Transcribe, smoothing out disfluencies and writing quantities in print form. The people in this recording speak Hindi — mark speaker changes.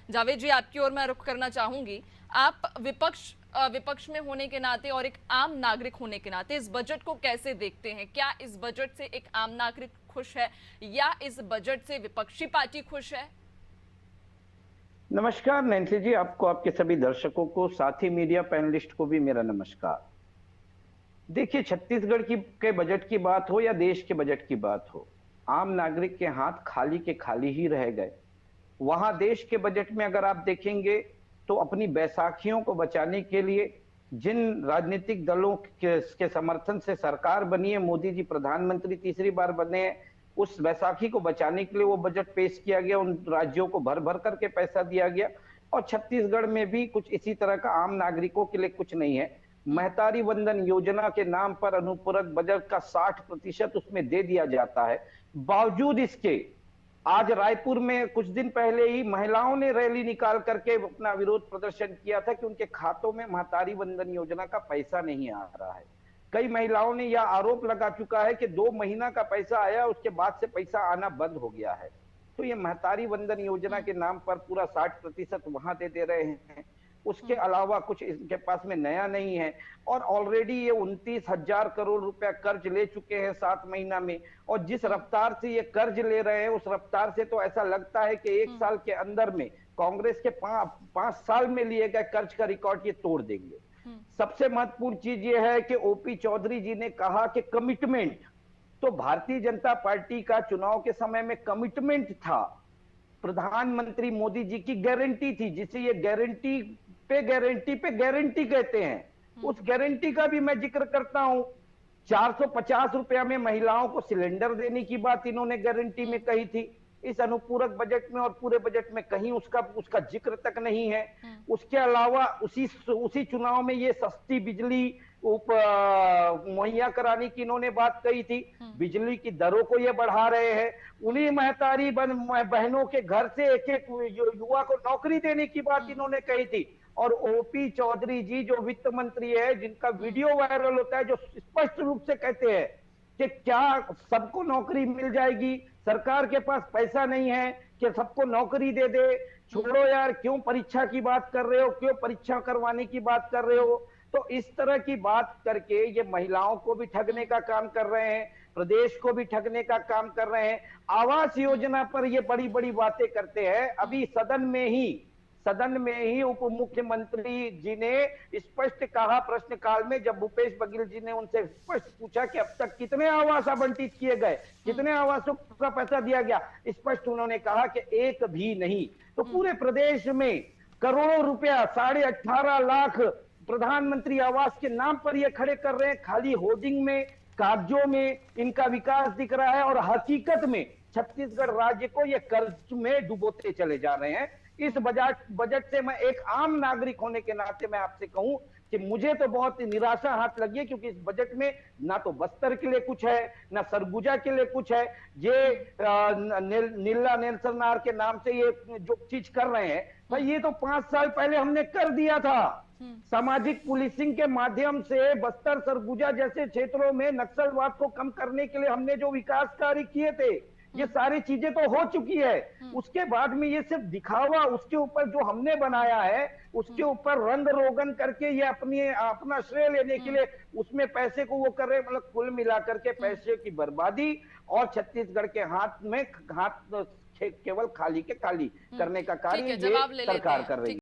Speaker 1: जावेद जी, आपकी ओर मैं रुख करना चाहूंगी। आप विपक्ष में होने के नाते और एक आम नागरिक होने के नाते इस बजट को कैसे देखते हैं? क्या इस बजट से एक आम नागरिक खुश है या इस बजट से विपक्षी पार्टी खुश है?
Speaker 2: नमस्कार नैन्सी जी, आपको, आपके सभी दर्शकों को, साथ ही मीडिया पैनलिस्ट को भी मेरा नमस्कार। देखिए, छत्तीसगढ़ की के बजट की बात हो या देश के बजट की बात हो, आम नागरिक के हाथ खाली के खाली ही रह गए। वहां देश के बजट में अगर आप देखेंगे तो अपनी बैसाखियों को बचाने के लिए जिन राजनीतिक दलों के समर्थन से सरकार बनी है, मोदी जी प्रधानमंत्री तीसरी बार बने हैं, उस बैसाखी को बचाने के लिए वो बजट पेश किया गया, उन राज्यों को भर भर करके पैसा दिया गया। और छत्तीसगढ़ में भी कुछ इसी तरह का आम नागरिकों के लिए कुछ नहीं है। महतारी वंदन योजना के नाम पर अनुपूरक बजट का 60% उसमें दे दिया जाता है। बावजूद इसके आज रायपुर में कुछ दिन पहले ही महिलाओं ने रैली निकाल करके अपना विरोध प्रदर्शन किया था कि उनके खातों में महतारी वंदन योजना का पैसा नहीं आ रहा है। कई महिलाओं ने यह आरोप लगा चुका है कि 2 महीना का पैसा आया, उसके बाद से पैसा आना बंद हो गया है। तो ये महतारी वंदन योजना के नाम पर पूरा 60% वहां दे रहे हैं। उसके अलावा कुछ इनके पास में नया नहीं है। और ऑलरेडी ये 29,000 करोड़ रुपया कर्ज ले चुके हैं 7 महीना में। और जिस रफ्तार से ये कर्ज ले रहे हैं, उस रफ्तार से तो ऐसा लगता है कि 1 साल के अंदर में कांग्रेस के 5 साल में लिए गए कर्ज का रिकॉर्ड ये तोड़ देंगे। सबसे महत्वपूर्ण चीज ये है कि ओपी चौधरी जी ने कहा कि कमिटमेंट, तो भारतीय जनता पार्टी का चुनाव के समय में कमिटमेंट था, प्रधानमंत्री मोदी जी की गारंटी थी, जिसे ये गारंटी पे गारंटी कहते हैं। उस गारंटी का भी मैं जिक्र करता हूं। 450 रुपया में महिलाओं को सिलेंडर देने की बात इन्होंने गारंटी में कही थी। इस अनुपूरक बजट में और पूरे बजट में कहीं उसका जिक्र तक नहीं है। उसके अलावा उसी चुनाव में ये सस्ती बिजली मुहैया कराने की इन्होंने बात कही थी। बिजली की दरों को ये बढ़ा रहे हैं। उन्हीं महतारी बहनों के घर से एक एक युवा को नौकरी देने की बात इन्होंने कही थी। और ओपी चौधरी जी जो वित्त मंत्री है, जिनका वीडियो वायरल होता है, जो स्पष्ट रूप से कहते हैं कि क्या सबको नौकरी मिल जाएगी, सरकार के पास पैसा नहीं है कि सबको नौकरी दे दे, छोड़ो यार, क्यों परीक्षा की बात कर रहे हो, क्यों परीक्षा करवाने की बात कर रहे हो। तो इस तरह की बात करके ये महिलाओं को भी ठगने का काम कर रहे हैं, प्रदेश को भी ठगने का काम कर रहे हैं। आवास योजना पर ये बड़ी बड़ी बातें करते हैं। अभी सदन में ही उप मुख्यमंत्री जी ने स्पष्ट कहा, प्रश्नकाल में जब भूपेश बघेल जी ने उनसे स्पष्ट पूछा कि अब तक कितने आवास आवंटित किए गए, कितने आवासों का पैसा दिया गया, स्पष्ट उन्होंने कहा कि एक भी नहीं। तो पूरे प्रदेश में करोड़ों रुपया, 18.5 लाख प्रधानमंत्री आवास के नाम पर ये खड़े कर रहे हैं। खाली होर्डिंग में, कागजों में इनका विकास दिख रहा है और हकीकत में छत्तीसगढ़ राज्य को ये कर्ज में डुबोते चले जा रहे हैं। इस बजट से मैं एक आम नागरिक होने के नाते मैं आपसे कहूं कि मुझे तो बहुत निराशा हाथ लगी है, क्योंकि इस बजट में ना तो बस्तर के लिए कुछ है, ना सरगुजा के लिए कुछ है। ये नीला नेल्सन नार के नाम से ये जो चीज कर रहे हैं, भाई ये तो 5 साल पहले हमने कर दिया था। सामाजिक पुलिसिंग के माध्यम से बस्तर सरगुजा जैसे क्षेत्रों में नक्सलवाद को कम करने के लिए हमने जो विकास कार्य किए थे, ये सारी चीजें तो हो चुकी है। उसके बाद में ये सिर्फ दिखावा, उसके ऊपर जो हमने बनाया है उसके ऊपर रंग रोगन करके ये अपना श्रेय लेने के लिए उसमें पैसे को वो कर रहे, मतलब कुल मिलाकर के पैसे की बर्बादी और छत्तीसगढ़ के हाथ केवल खाली के खाली करने का कार्य ये सरकार कर रही है।